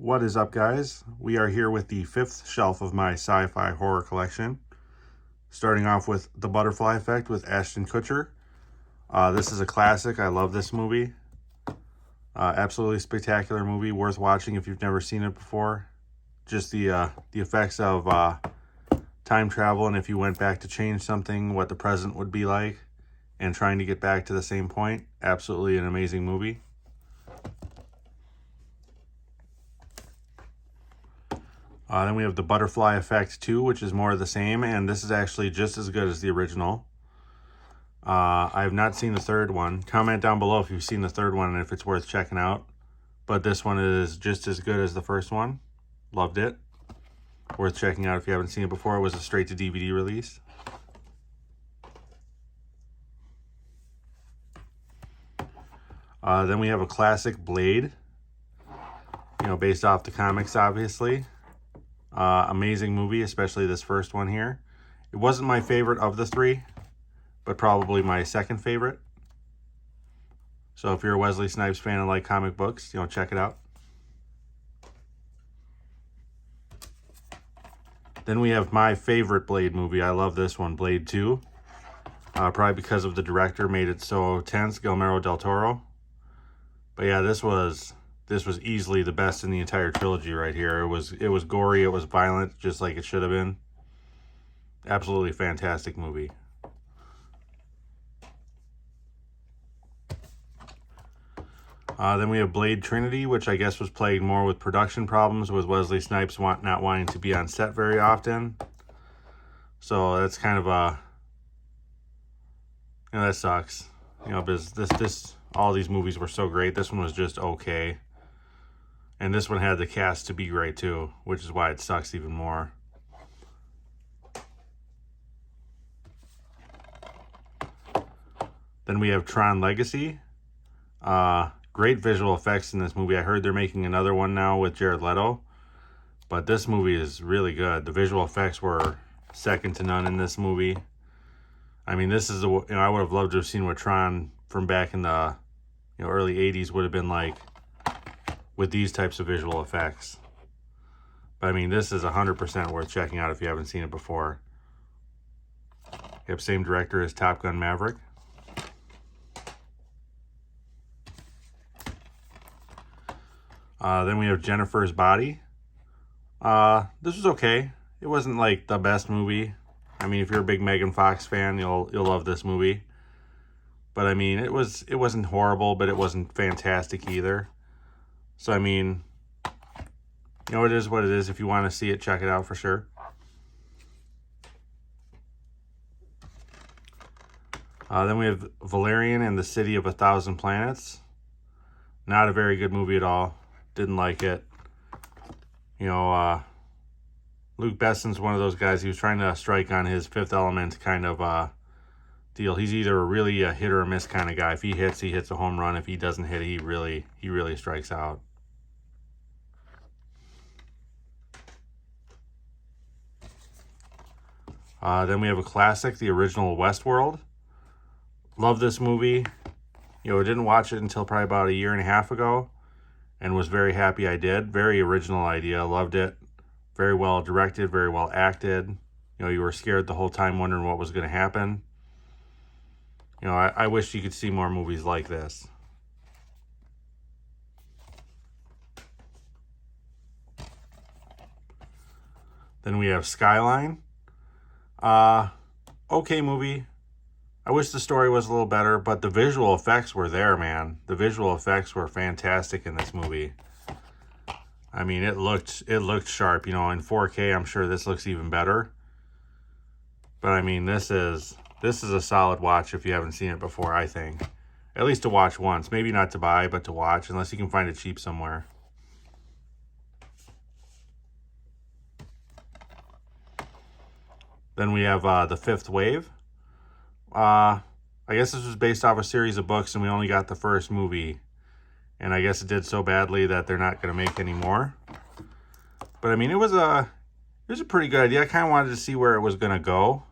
What is up, guys? We are here with the fifth shelf of my sci-fi horror collection. Starting off with The Butterfly Effect with Ashton Kutcher. This is a classic. I love this movie. Absolutely spectacular movie, worth watching if you've never seen it before. Just the effects of time travel, and if you went back to change something, what the present would be like, and trying to get back to the same point. Absolutely an amazing movie. Then we have The Butterfly Effect 2, which is more of the same, and this is actually just as good as the original. I have not seen the third one. Comment down below if you've seen the third one and if it's worth checking out. But this one is just as good as the first one. Loved it. Worth checking out if you haven't seen it before. It was a straight-to-DVD release. Then we have a classic, Blade. Based off the comics, obviously. Amazing movie, especially this first one here. It wasn't my favorite of the three, but probably my second favorite. So if you're a Wesley Snipes fan and like comic books, check it out. Then we have my favorite Blade movie. I love this one, Blade 2. Probably because of the director made it so tense, Guillermo del Toro. But yeah, this was easily the best in the entire trilogy right here. It was gory, it was violent, just like it should have been. Absolutely fantastic movie. Then we have Blade Trinity, which I guess was plagued more with production problems, with Wesley Snipes not wanting to be on set very often. So that's kind of that sucks. Because all these movies were so great. This one was just okay. And this one had the cast to be great too, which is why it sucks even more. Then we have Tron Legacy. Great visual effects in this movie. I heard they're making another one now with Jared Leto. But this movie is really good. The visual effects were second to none in this movie. I mean, this is I would have loved to have seen what Tron from back in the early 80s would have been like with these types of visual effects. But I mean, this is 100% worth checking out if you haven't seen it before. Yep, same director as Top Gun Maverick. Then we have Jennifer's Body. This was okay. It wasn't like the best movie. I mean, if you're a big Megan Fox fan, you'll love this movie. But I mean, it wasn't horrible, but it wasn't fantastic either. So I mean, it is what it is. If you want to see it, check it out for sure. Then we have Valyrian and the City of a Thousand Planets. Not a very good movie at all. Didn't like it. Luke Besson's one of those guys. He was trying to strike on his Fifth Element kind of deal. He's either really a hit or a miss kind of guy. If he hits a home run. If he doesn't hit, he really strikes out. Then we have a classic, the original Westworld. Love this movie. I didn't watch it until probably about a year and a half ago, and was very happy I did. Very original idea. Loved it. Very well directed, very well acted. You were scared the whole time, wondering what was going to happen. I wish you could see more movies like this. Then we have Skyline. Okay movie. I wish the story was a little better, but the visual effects were there, man. The visual effects were fantastic in this movie. I mean, it looked sharp. In 4K, I'm sure this looks even better. But I mean, this is a solid watch if you haven't seen it before, I think. At least to watch once. Maybe not to buy, but to watch, unless you can find it cheap somewhere. Then we have The Fifth Wave. I guess this was based off a series of books, and we only got the first movie. And I guess it did so badly that they're not going to make any more. But I mean, it was a pretty good idea. I kind of wanted to see where it was going to go.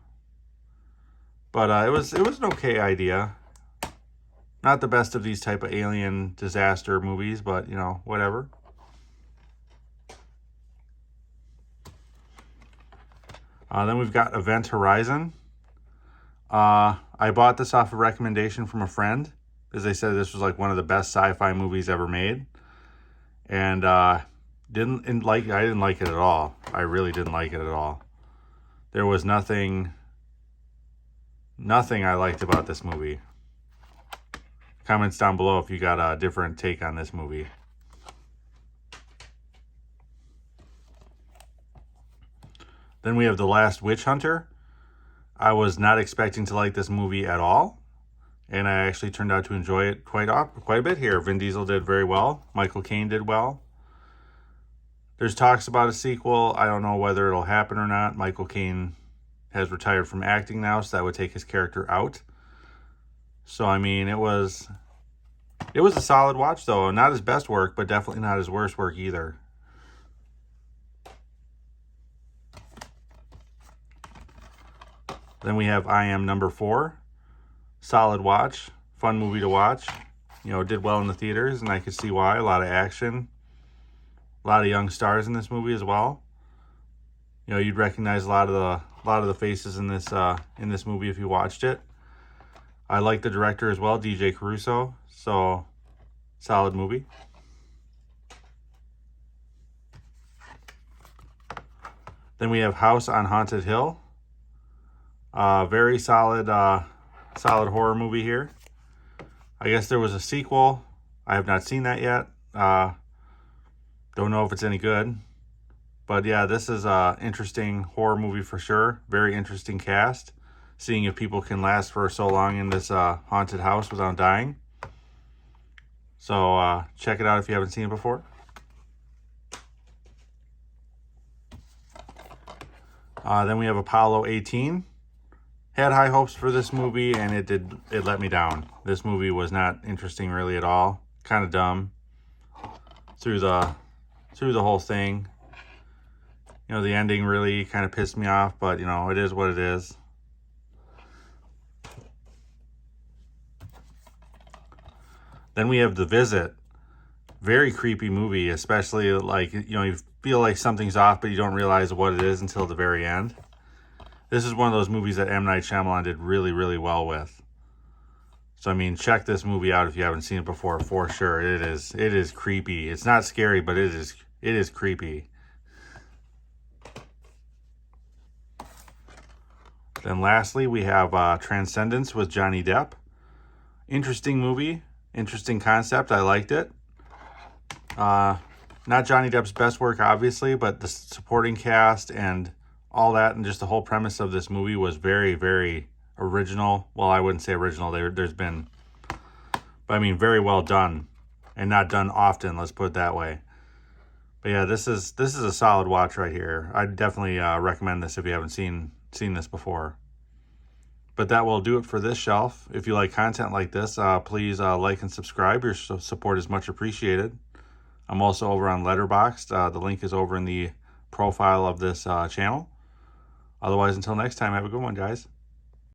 But it was an okay idea. Not the best of these type of alien disaster movies, but whatever. Then we've got Event Horizon. I bought this off a recommendation from a friend, as they said this was like one of the best sci-fi movies ever made. And I didn't like it at all. I really didn't like it at all. There was nothing I liked about this movie. Comments down below if you got a different take on this movie. Then we have The Last Witch Hunter. I was not expecting to like this movie at all, and I actually turned out to enjoy it quite a bit here. Vin Diesel did very well. Michael Caine did well. There's talks about a sequel. I don't know whether it'll happen or not. Michael Caine has retired from acting now, so that would take his character out. So, I mean, it was a solid watch, though. Not his best work, but definitely not his worst work either. Then we have I Am Number 4. Solid watch. Fun movie to watch. You know, did well in the theaters, and I could see why. A lot of action. A lot of young stars in this movie as well. You know, you'd recognize a lot of the faces in this movie if you watched it. I like the director as well, DJ Caruso. So, solid movie. Then we have House on Haunted Hill. Very solid horror movie here. I guess there was a sequel. I have not seen that yet. Don't know if it's any good. But yeah, this is an interesting horror movie for sure. Very interesting cast. Seeing if people can last for so long in this haunted house without dying. So check it out if you haven't seen it before. Then we have Apollo 18. Had high hopes for this movie, and it let me down. This movie was not interesting really at all. Kind of dumb through the whole thing. You know, the ending really kind of pissed me off, but you know, it is what it is. Then we have The Visit. Very creepy movie, especially like, you know, you feel like something's off, but you don't realize what it is until the very end. This is one of those movies that M. Night Shyamalan did really, really well with. So, I mean, check this movie out if you haven't seen it before, for sure. It is creepy. It's not scary, but it is creepy. Then lastly, we have Transcendence with Johnny Depp. Interesting movie. Interesting concept. I liked it. Not Johnny Depp's best work, obviously, but the supporting cast and all that, and just the whole premise of this movie was very, very original. Well, I wouldn't say original. There's been, but I mean, very well done, and not done often. Let's put it that way. But yeah, this is a solid watch right here. I'd definitely recommend this if you haven't seen this before. But that will do it for this shelf. If you like content like this, please like and subscribe. Your support is much appreciated. I'm also over on Letterboxd. The link is over in the profile of this channel. Otherwise, until next time, have a good one, guys.